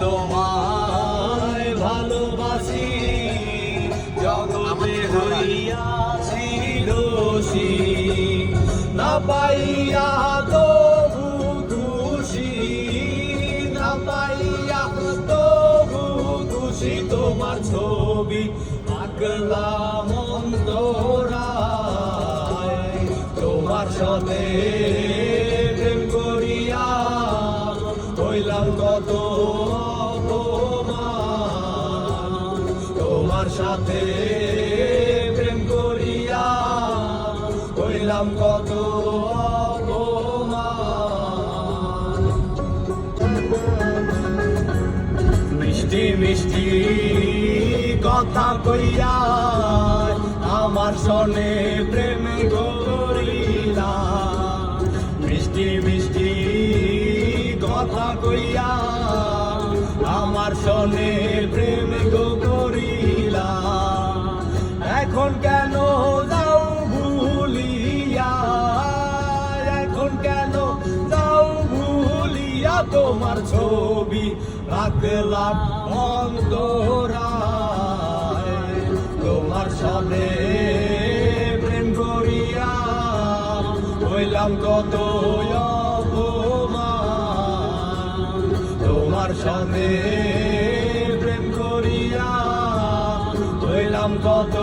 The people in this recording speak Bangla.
তোমায় ভালোবাসি, জগতে হইয়াছি দোষী, না পাইয়া তবু খুশি, না পাইয়া তবু খুশি। তোমার ছবি আঁকলাম অন্তরায়, তোমার সাথে প্রেম করিয়া হইলাম কত অপমান। তোমার সাথে প্রেম করিয়া হইলাম কত অপমান। মিষ্টি মিষ্টি কথা কইয়া আমার সনে প্রেম করিলা, মিষ্টি মিষ্টি কথা কইয়া আমার সনে প্রেম করিলা। এখন কেন যাও ভুলিয়া, এখন কেন যাও ভুলিয়া, তোমার ছবি রাখলাম অন্তরায়। তোমার সাথে প্রেম করিয়া হইলাম কত অপমান। তোমার সাথে প্রেম করিয়া হইলাম কত